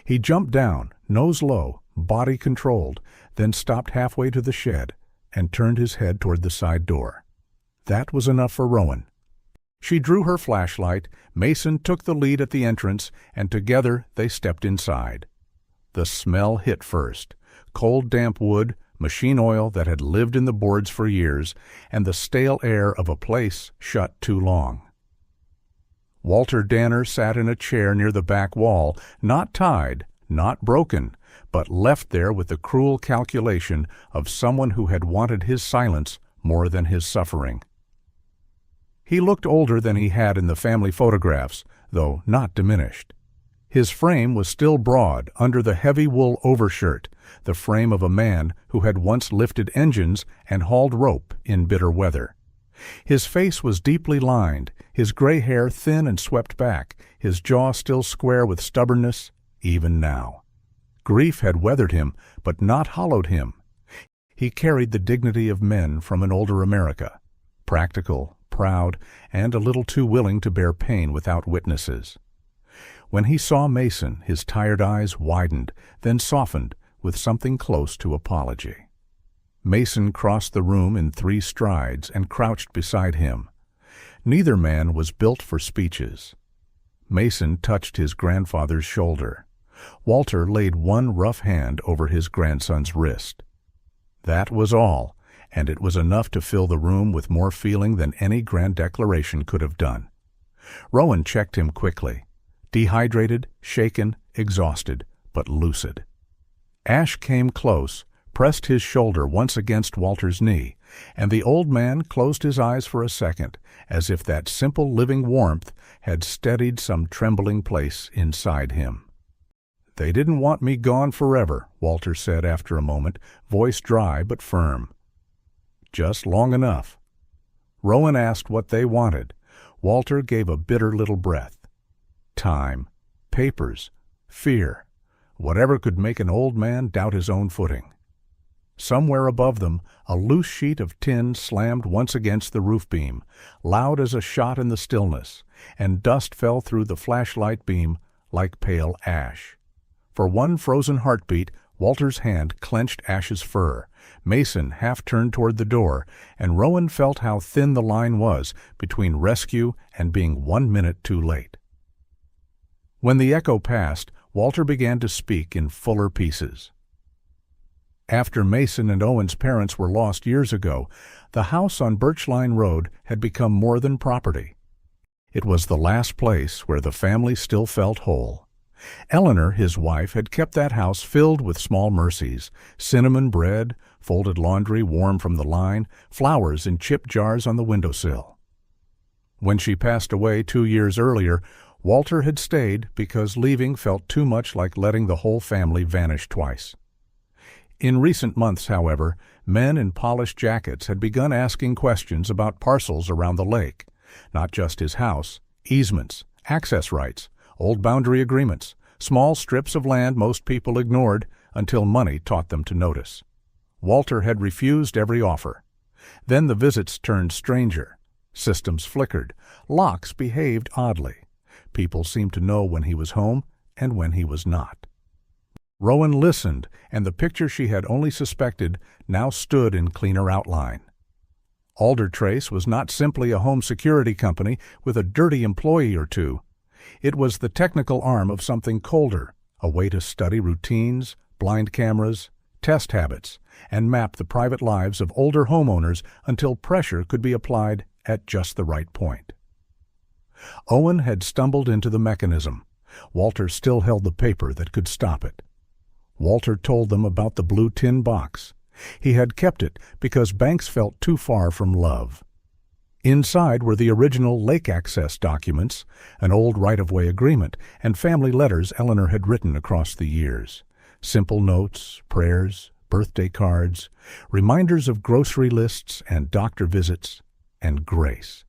He jumped down, nose low, body controlled, then stopped halfway to the shed and turned his head toward the side door. That was enough for Rowan. She drew her flashlight, Mason took the lead at the entrance, and together they stepped inside. The smell hit first. Cold, damp wood, machine oil that had lived in the boards for years, and the stale air of a place shut too long. Walter Danner sat in a chair near the back wall, not tied, not broken, but left there with the cruel calculation of someone who had wanted his silence more than his suffering. He looked older than he had in the family photographs, though not diminished. His frame was still broad under the heavy wool overshirt, the frame of a man who had once lifted engines and hauled rope in bitter weather. His face was deeply lined, his gray hair thin and swept back, his jaw still square with stubbornness, even now. Grief had weathered him, but not hollowed him. He carried the dignity of men from an older America, practical, proud, and a little too willing to bear pain without witnesses. When he saw Mason, his tired eyes widened, then softened with something close to apology. Mason crossed the room in 3 strides and crouched beside him. Neither man was built for speeches. Mason touched his grandfather's shoulder. Walter laid one rough hand over his grandson's wrist. That was all, and it was enough to fill the room with more feeling than any grand declaration could have done. Rowan checked him quickly. Dehydrated, shaken, exhausted, but lucid. Ash came close, pressed his shoulder once against Walter's knee, and the old man closed his eyes for a second, as if that simple living warmth had steadied some trembling place inside him. "They didn't want me gone forever," Walter said after a moment, voice dry but firm. "Just long enough." Rowan asked what they wanted. Walter gave a bitter little breath. Time, papers, fear, whatever could make an old man doubt his own footing. Somewhere above them, a loose sheet of tin slammed once against the roof beam, loud as a shot in the stillness, and dust fell through the flashlight beam like pale ash. For one frozen heartbeat, Walter's hand clenched Ash's fur. Mason half turned toward the door, and Rowan felt how thin the line was between rescue and being 1 minute too late. When the echo passed, Walter began to speak in fuller pieces. After Mason and Owen's parents were lost years ago, the house on Birchline Road had become more than property. It was the last place where the family still felt whole. Eleanor, his wife, had kept that house filled with small mercies: cinnamon bread, folded laundry warm from the line, flowers in chip jars on the windowsill. When she passed away 2 years earlier, Walter had stayed because leaving felt too much like letting the whole family vanish twice. In recent months, however, men in polished jackets had begun asking questions about parcels around the lake. Not just his house, easements, access rights, old boundary agreements, small strips of land most people ignored until money taught them to notice. Walter had refused every offer. Then the visits turned stranger. Systems flickered. Locks behaved oddly. People seemed to know when he was home and when he was not. Rowan listened, and the picture she had only suspected now stood in cleaner outline. Alder Trace was not simply a home security company with a dirty employee or two. It was the technical arm of something colder, a way to study routines, blind cameras, test habits, and map the private lives of older homeowners until pressure could be applied at just the right point. Owen had stumbled into the mechanism. Walter still held the paper that could stop it. Walter told them about the blue tin box. He had kept it because banks felt too far from love. Inside were the original lake access documents, an old right-of-way agreement, and family letters Eleanor had written across the years. Simple notes, prayers, birthday cards, reminders of grocery lists and doctor visits, and grace.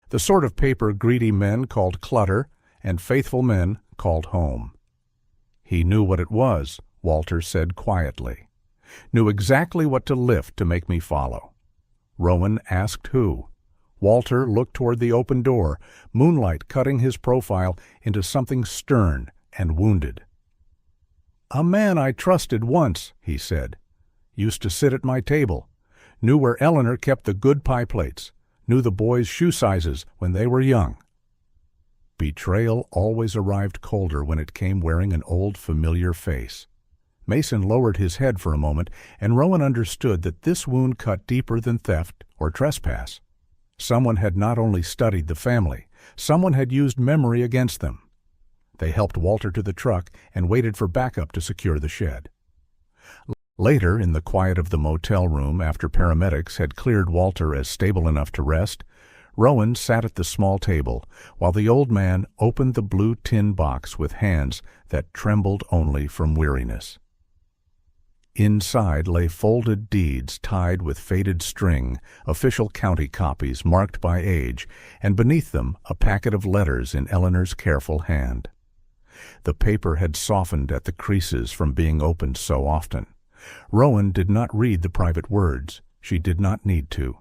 The sort of paper greedy men called clutter and faithful men called home. He knew what it was, Walter said quietly. Knew exactly what to lift to make me follow. Rowan asked who. Walter looked toward the open door, moonlight cutting his profile into something stern and wounded. "A man I trusted once," he said. "Used to sit at my table. Knew where Eleanor kept the good pie plates. Knew the boys' shoe sizes when they were young." Betrayal always arrived colder when it came wearing an old familiar face. Mason lowered his head for a moment, and Rowan understood that this wound cut deeper than theft or trespass. Someone had not only studied the family, someone had used memory against them. They helped Walter to the truck and waited for backup to secure the shed. Later, in the quiet of the motel room after paramedics had cleared Walter as stable enough to rest, Rowan sat at the small table while the old man opened the blue tin box with hands that trembled only from weariness. Inside lay folded deeds tied with faded string, official county copies marked by age, and beneath them a packet of letters in Eleanor's careful hand. The paper had softened at the creases from being opened so often. Rowan did not read the private words. She did not need to.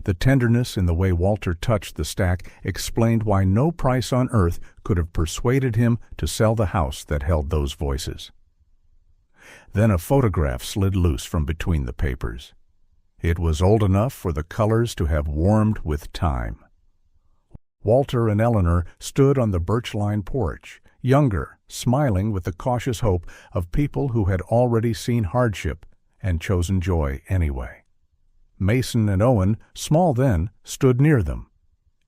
The tenderness in the way Walter touched the stack explained why no price on earth could have persuaded him to sell the house that held those voices. Then a photograph slid loose from between the papers. It was old enough for the colors to have warmed with time. Walter and Eleanor stood on the Birchline porch, younger, smiling with the cautious hope of people who had already seen hardship and chosen joy anyway. Mason and Owen, small then, stood near them.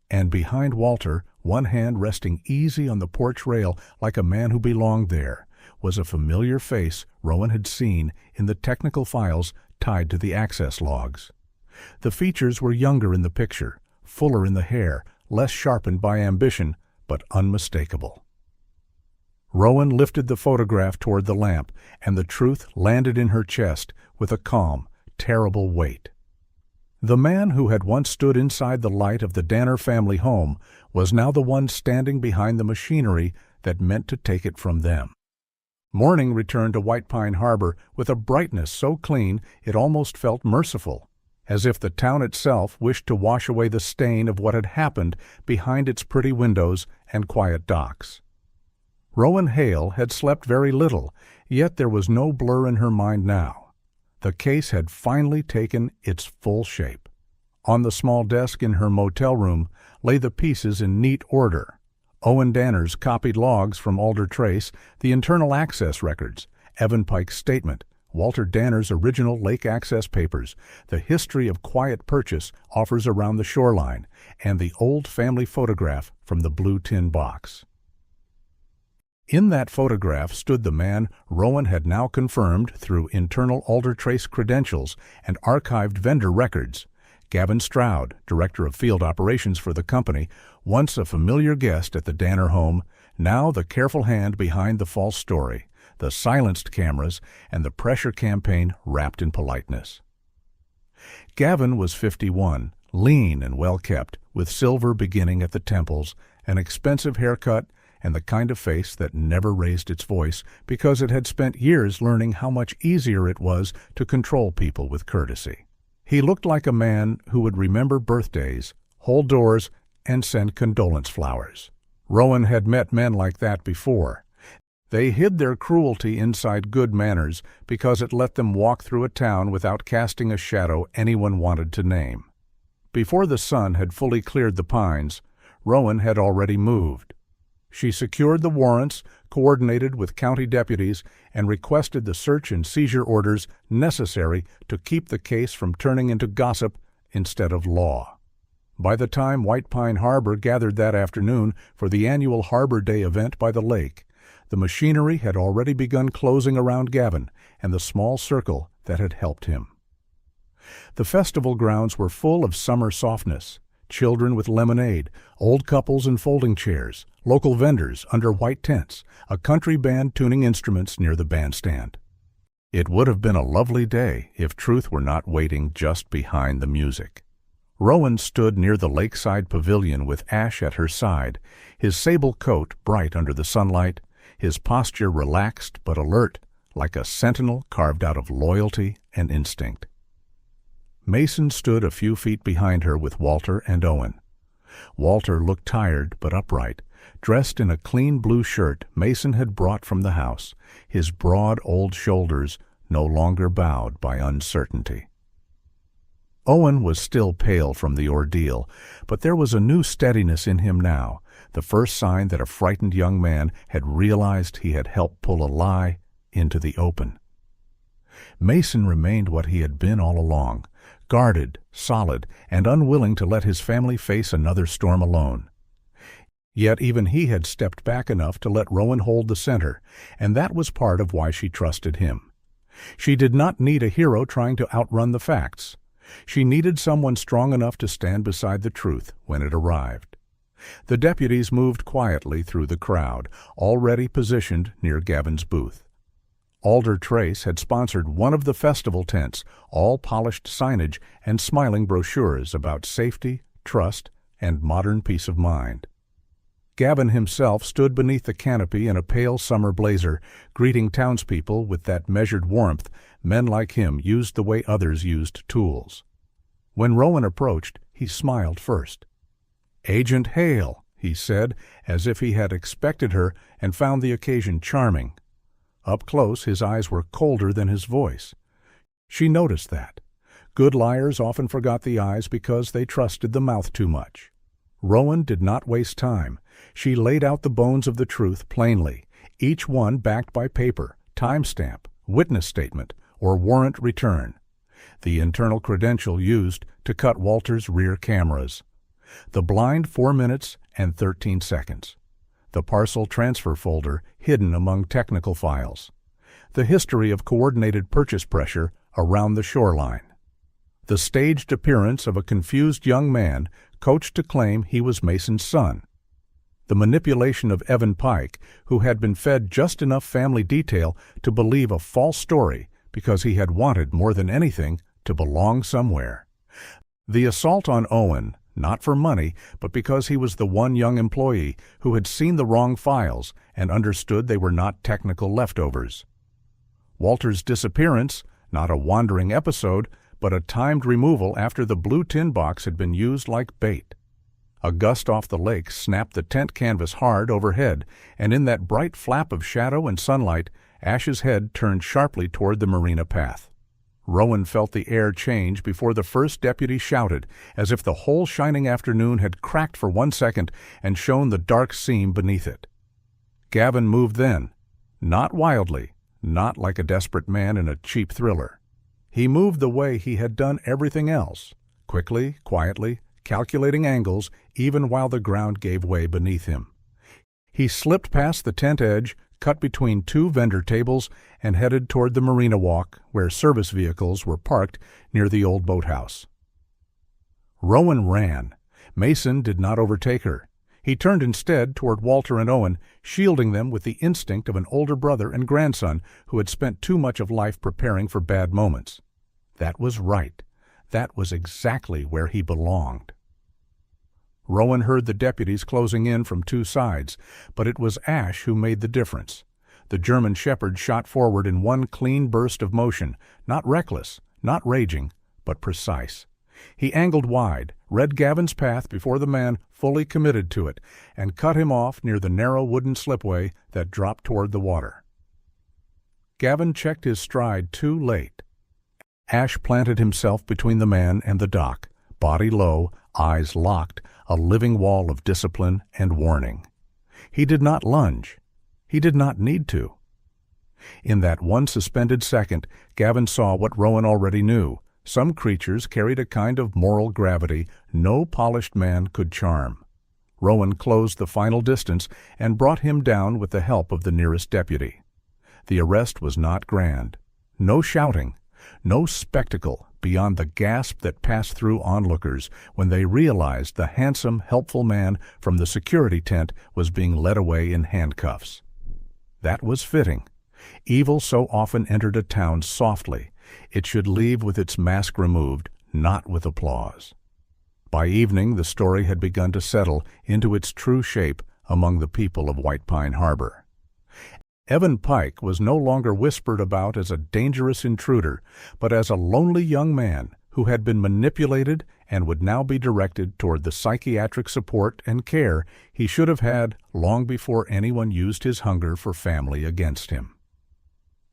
And behind Walter, one hand resting easy on the porch rail like a man who belonged there, was a familiar face Rowan had seen in the technical files tied to the access logs. The features were younger in the picture, fuller in the hair, less sharpened by ambition, but unmistakable. Rowan lifted the photograph toward the lamp, and the truth landed in her chest with a calm, terrible weight. The man who had once stood inside the light of the Danner family home was now the one standing behind the machinery that meant to take it from them. Morning returned to White Pine Harbor with a brightness so clean it almost felt merciful, as if the town itself wished to wash away the stain of what had happened behind its pretty windows and quiet docks. Rowan Hale had slept very little, yet there was no blur in her mind now. The case had finally taken its full shape. On the small desk in her motel room lay the pieces in neat order. Owen Danner's copied logs from Alder Trace, the internal access records, Evan Pike's statement, Walter Danner's original lake access papers, the history of quiet purchase offers around the shoreline, and the old family photograph from the blue tin box. In that photograph stood the man Rowan had now confirmed through internal Alder Trace credentials and archived vendor records. Gavin Stroud, director of field operations for the company, once a familiar guest at the Danner home, now the careful hand behind the false story, the silenced cameras, and the pressure campaign wrapped in politeness. Gavin was 51, lean and well-kept, with silver beginning at the temples, an expensive haircut, and the kind of face that never raised its voice because it had spent years learning how much easier it was to control people with courtesy. He looked like a man who would remember birthdays, hold doors, and send condolence flowers. Rowan had met men like that before. They hid their cruelty inside good manners because it let them walk through a town without casting a shadow anyone wanted to name. Before the sun had fully cleared the pines, Rowan had already moved. She secured the warrants, coordinated with county deputies, and requested the search and seizure orders necessary to keep the case from turning into gossip instead of law. By the time White Pine Harbor gathered that afternoon for the annual Harbor Day event by the lake, the machinery had already begun closing around Gavin and the small circle that had helped him. The festival grounds were full of summer softness. Children with lemonade, old couples in folding chairs, local vendors under white tents, a country band tuning instruments near the bandstand. It would have been a lovely day if truth were not waiting just behind the music. Rowan stood near the lakeside pavilion with Ash at her side, his sable coat bright under the sunlight, his posture relaxed but alert, like a sentinel carved out of loyalty and instinct. Mason stood a few feet behind her with Walter and Owen. Walter looked tired but upright, dressed in a clean blue shirt Mason had brought from the house, his broad old shoulders no longer bowed by uncertainty. Owen was still pale from the ordeal, but there was a new steadiness in him now, the first sign that a frightened young man had realized he had helped pull a lie into the open. Mason remained what he had been all along, guarded, solid, and unwilling to let his family face another storm alone. Yet even he had stepped back enough to let Rowan hold the center, and that was part of why she trusted him. She did not need a hero trying to outrun the facts. She needed someone strong enough to stand beside the truth when it arrived. The deputies moved quietly through the crowd, already positioned near Gavin's booth. Alder Trace had sponsored one of the festival tents, all polished signage and smiling brochures about safety, trust, and modern peace of mind. Gavin himself stood beneath the canopy in a pale summer blazer, greeting townspeople with that measured warmth men like him used the way others used tools. When Rowan approached, he smiled first. "Agent Hale," he said, as if he had expected her and found the occasion charming. Up close, his eyes were colder than his voice. She noticed that. Good liars often forgot the eyes because they trusted the mouth too much. Rowan did not waste time. She laid out the bones of the truth plainly, each one backed by paper, timestamp, witness statement, or warrant return, the internal credential used to cut Walter's rear cameras. The blind 4 minutes and 13 seconds. The parcel transfer folder hidden among technical files. The history of coordinated purchase pressure around the shoreline. The staged appearance of a confused young man coached to claim he was Mason's son. The manipulation of Evan Pike, who had been fed just enough family detail to believe a false story because he had wanted more than anything to belong somewhere. The assault on Owen, not for money, but because he was the one young employee who had seen the wrong files and understood they were not technical leftovers. Walter's disappearance, not a wandering episode, but a timed removal after the blue tin box had been used like bait. A gust off the lake snapped the tent canvas hard overhead, and in that bright flap of shadow and sunlight, Ash's head turned sharply toward the marina path. Rowan felt the air change before the first deputy shouted, as if the whole shining afternoon had cracked for 1 second and shown the dark seam beneath it. Gavin moved then, not wildly, not like a desperate man in a cheap thriller. He moved the way he had done everything else, quickly, quietly, calculating angles even while the ground gave way beneath him. He slipped past the tent edge, cut between 2 vendor tables, and headed toward the marina walk where service vehicles were parked near the old boathouse. Rowan ran. Mason did not overtake her. He turned instead toward Walter and Owen, shielding them with the instinct of an older brother and grandson who had spent too much of life preparing for bad moments. That was right. That was exactly where he belonged. Rowan heard the deputies closing in from 2 sides, but it was Ash who made the difference. The German shepherd shot forward in one clean burst of motion, not reckless, not raging, but precise. He angled wide, read Gavin's path before the man fully committed to it, and cut him off near the narrow wooden slipway that dropped toward the water. Gavin checked his stride too late. Ash planted himself between the man and the dock, body low, eyes locked, a living wall of discipline and warning. He did not lunge. He did not need to. In that one suspended second, Gavin saw what Rowan already knew. Some creatures carried a kind of moral gravity no polished man could charm. Rowan closed the final distance and brought him down with the help of the nearest deputy. The arrest was not grand. No shouting, no spectacle beyond the gasp that passed through onlookers when they realized the handsome, helpful man from the security tent was being led away in handcuffs. That was fitting. Evil so often entered a town softly. It should leave with its mask removed, not with applause. By evening, the story had begun to settle into its true shape among the people of White Pine Harbor. Evan Pike was no longer whispered about as a dangerous intruder, but as a lonely young man who had been manipulated and would now be directed toward the psychiatric support and care he should have had long before anyone used his hunger for family against him.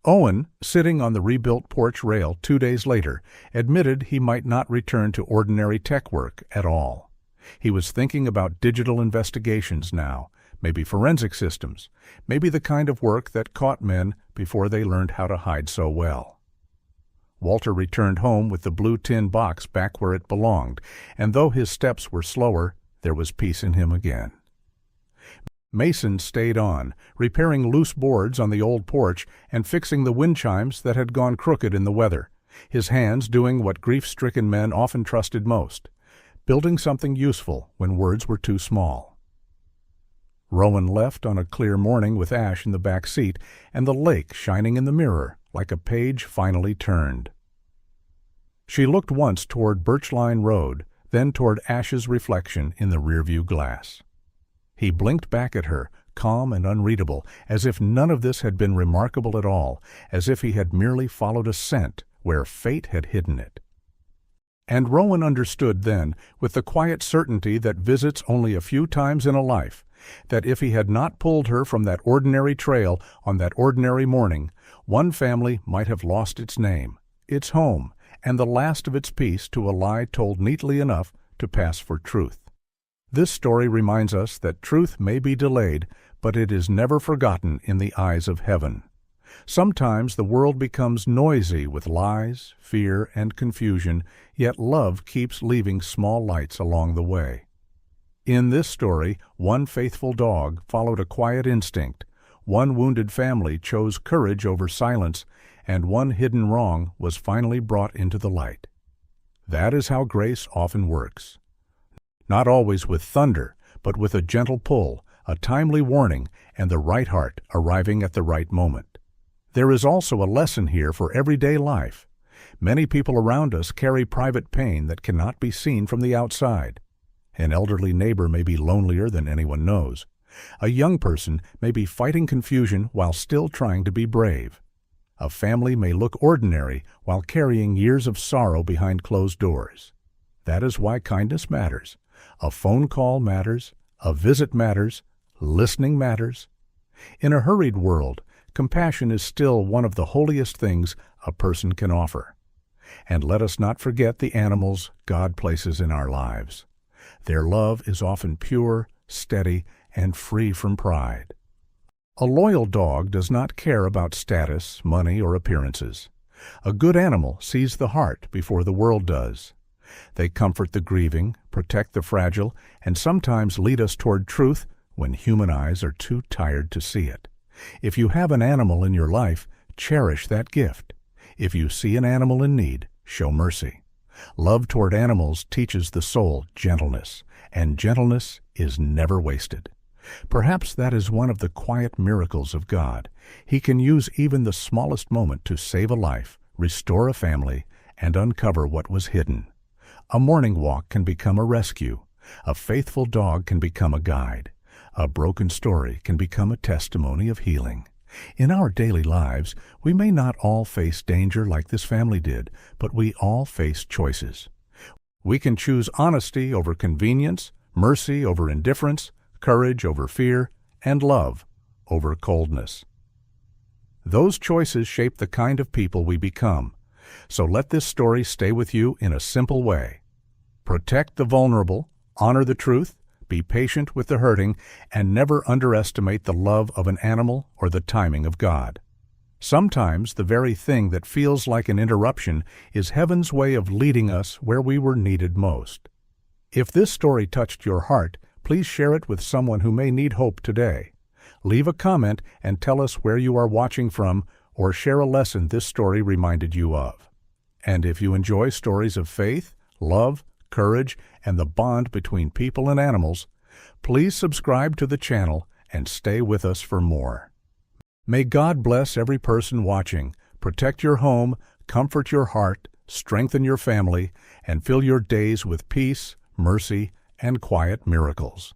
Owen, sitting on the rebuilt porch rail 2 days later, admitted he might not return to ordinary tech work at all. He was thinking about digital investigations now, maybe forensic systems, maybe the kind of work that caught men before they learned how to hide so well. Walter returned home with the blue tin box back where it belonged, and though his steps were slower, there was peace in him again. Mason stayed on, repairing loose boards on the old porch and fixing the wind chimes that had gone crooked in the weather, his hands doing what grief-stricken men often trusted most, building something useful when words were too small. Rowan left on a clear morning with Ash in the back seat and the lake shining in the mirror like a page finally turned. She looked once toward Birchline Road, then toward Ash's reflection in the rearview glass. He blinked back at her, calm and unreadable, as if none of this had been remarkable at all, as if he had merely followed a scent where fate had hidden it. And Rowan understood then, with the quiet certainty that visits only a few times in a life, that if he had not pulled her from that ordinary trail on that ordinary morning, one family might have lost its name, its home, and the last of its peace to a lie told neatly enough to pass for truth. This story reminds us that truth may be delayed, but it is never forgotten in the eyes of heaven. Sometimes the world becomes noisy with lies, fear, and confusion, yet love keeps leaving small lights along the way. In this story, one faithful dog followed a quiet instinct, one wounded family chose courage over silence, and one hidden wrong was finally brought into the light. That is how grace often works. Not always with thunder, but with a gentle pull, a timely warning, and the right heart arriving at the right moment. There is also a lesson here for everyday life. Many people around us carry private pain that cannot be seen from the outside. An elderly neighbor may be lonelier than anyone knows. A young person may be fighting confusion while still trying to be brave. A family may look ordinary while carrying years of sorrow behind closed doors. That is why kindness matters. A phone call matters, a visit matters, listening matters. In a hurried world, compassion is still one of the holiest things a person can offer. And let us not forget the animals God places in our lives. Their love is often pure, steady, and free from pride. A loyal dog does not care about status, money, or appearances. A good animal sees the heart before the world does. They comfort the grieving, protect the fragile, and sometimes lead us toward truth when human eyes are too tired to see it. If you have an animal in your life, cherish that gift. If you see an animal in need, show mercy. Love toward animals teaches the soul gentleness, and gentleness is never wasted. Perhaps that is one of the quiet miracles of God. He can use even the smallest moment to save a life, restore a family, and uncover what was hidden. A morning walk can become a rescue. A faithful dog can become a guide. A broken story can become a testimony of healing. In our daily lives, we may not all face danger like this family did, but we all face choices. We can choose honesty over convenience, mercy over indifference, courage over fear, and love over coldness. Those choices shape the kind of people we become. So let this story stay with you in a simple way. Protect the vulnerable, honor the truth, be patient with the hurting, and never underestimate the love of an animal or the timing of God. Sometimes the very thing that feels like an interruption is heaven's way of leading us where we were needed most. If this story touched your heart, please share it with someone who may need hope today. Leave a comment and tell us where you are watching from, or share a lesson this story reminded you of. And if you enjoy stories of faith, love, courage, and the bond between people and animals, please subscribe to the channel and stay with us for more. May God bless every person watching, protect your home, comfort your heart, strengthen your family, and fill your days with peace, mercy, and quiet miracles.